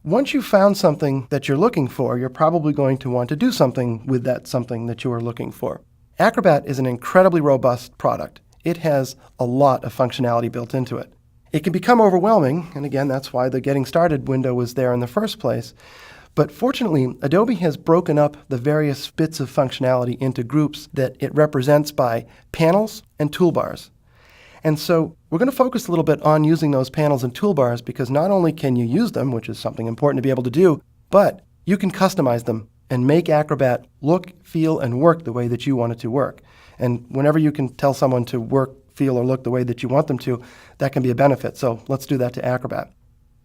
Once you've found something that you're looking for, you're probably going to want to do something with that something that you are looking for. Acrobat is an incredibly robust product. It has a lot of functionality built into it. It can become overwhelming, and again, that's why the Getting Started window was there in the first place. But fortunately, Adobe has broken up the various bits of functionality into groups that it represents by panels and toolbars. And so we're going to focus a little bit on using those panels and toolbars because not only can you use them, which is something important to be able to do, but you can customize them and make Acrobat look, feel, and work the way that you want it to work. And whenever you can tell someone to work, feel, or look the way that you want them to, that can be a benefit. So let's do that to Acrobat.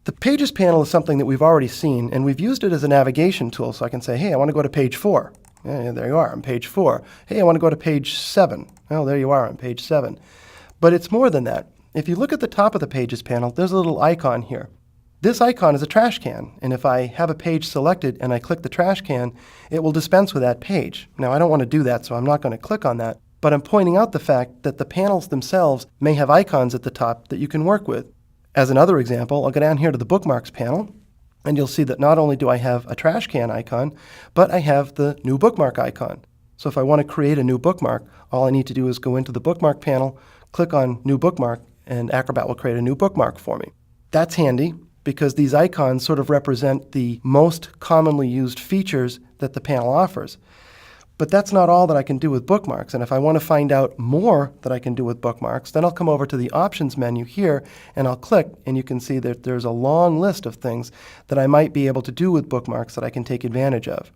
The Pages panel is something that we've already seen, and we've used it as a navigation tool. So I can say, hey, I want to go to page 4. Yeah, there you are on page 4. Hey, I want to go to page 7. Oh, there you are on page 7. But it's more than that. If you look at the top of the Pages panel, there's a little icon here. This icon is a trash can, and if I have a page selected and I click the trash can, it will dispense with that page. Now, I don't want to do that, so I'm not going to click on that, but I'm pointing out the fact that the panels themselves may have icons at the top that you can work with. As another example, I'll go down here to the Bookmarks panel, and you'll see that not only do I have a trash can icon, but I have the new bookmark icon. So if I want to create a new bookmark, all I need to do is go into the Bookmark panel, click on New Bookmark, and Acrobat will create a new bookmark for me. That's handy because these icons sort of represent the most commonly used features that the panel offers. But that's not all that I can do with bookmarks, and if I want to find out more that I can do with bookmarks, then I'll come over to the Options menu here, and I'll click, and you can see that there's a long list of things that I might be able to do with bookmarks that I can take advantage of.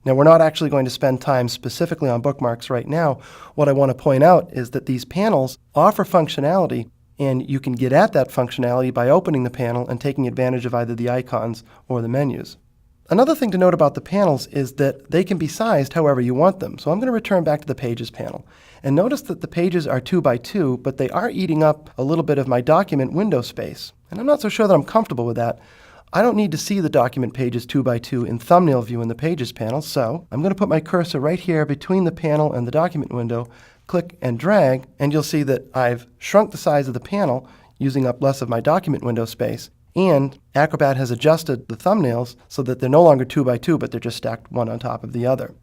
Now, we're not actually going to spend time specifically on bookmarks right now. What I want to point out is that these panels offer functionality, and you can get at that functionality by opening the panel and taking advantage of either the icons or the menus. Another thing to note about the panels is that they can be sized however you want them. So I'm going to return back to the Pages panel. And notice that the pages are 2 by 2, but they are eating up a little bit of my document window space. And I'm not so sure that I'm comfortable with that. I don't need to see the document pages 2 by 2 in thumbnail view in the Pages panel, so I'm going to put my cursor right here between the panel and the document window, click and drag, and you'll see that I've shrunk the size of the panel, using up less of my document window space, and Acrobat has adjusted the thumbnails so that they're no longer 2 by 2, but they're just stacked one on top of the other.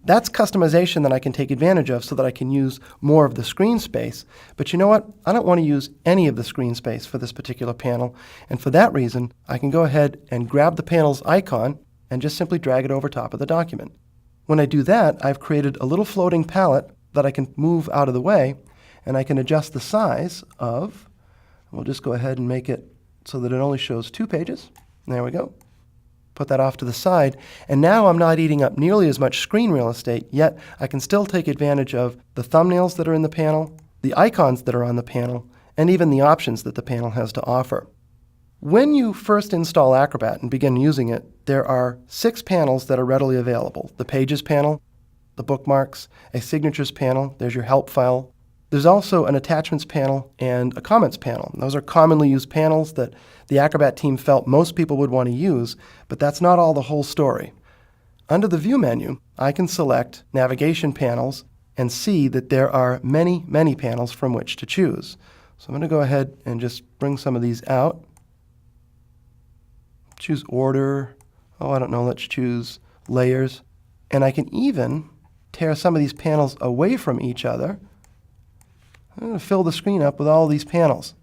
That's customization that I can take advantage of so that I can use more of the screen space. But you know what? I don't want to use any of the screen space for this particular panel. And for that reason, I can go ahead and grab the panel's icon and just simply drag it over top of the document. When I do that, I've created a little floating palette that I can move out of the way, and I can adjust the size of, we'll just go ahead and make it so that it only shows 2 pages. There we go. Put that off to the side, and now I'm not eating up nearly as much screen real estate, yet I can still take advantage of the thumbnails that are in the panel, the icons that are on the panel, and even the options that the panel has to offer. When you first install Acrobat and begin using it, there are 6 panels that are readily available. The Pages panel, the Bookmarks, a Signatures panel, there's your Help file. There's also an Attachments panel and a Comments panel. And those are commonly used panels that the Acrobat team felt most people would want to use, but that's not all the whole story. Under the View menu, I can select Navigation panels and see that there are many, many panels from which to choose. So I'm going to go ahead and just bring some of these out. Choose Order. Oh, I don't know, let's choose Layers. And I can even tear some of these panels away from each other. I'm going to fill the screen up with all these panels.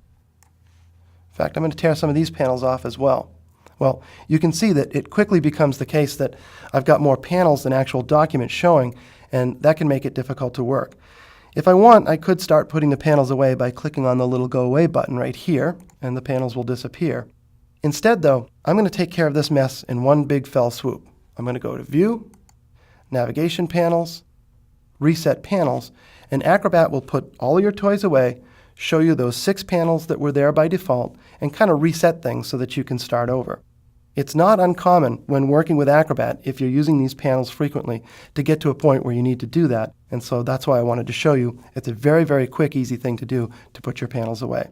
In fact, I'm going to tear some of these panels off as well. Well, you can see that it quickly becomes the case that I've got more panels than actual documents showing, and that can make it difficult to work. If I want, I could start putting the panels away by clicking on the little Go Away button right here, and the panels will disappear. Instead, though, I'm going to take care of this mess in one big fell swoop. I'm going to go to View, Navigation Panels, Reset Panels, and Acrobat will put all your toys away, show you those 6 panels that were there by default, and kind of reset things so that you can start over. It's not uncommon when working with Acrobat, if you're using these panels frequently, to get to a point where you need to do that. And so that's why I wanted to show you. It's a very, very quick, easy thing to do to put your panels away.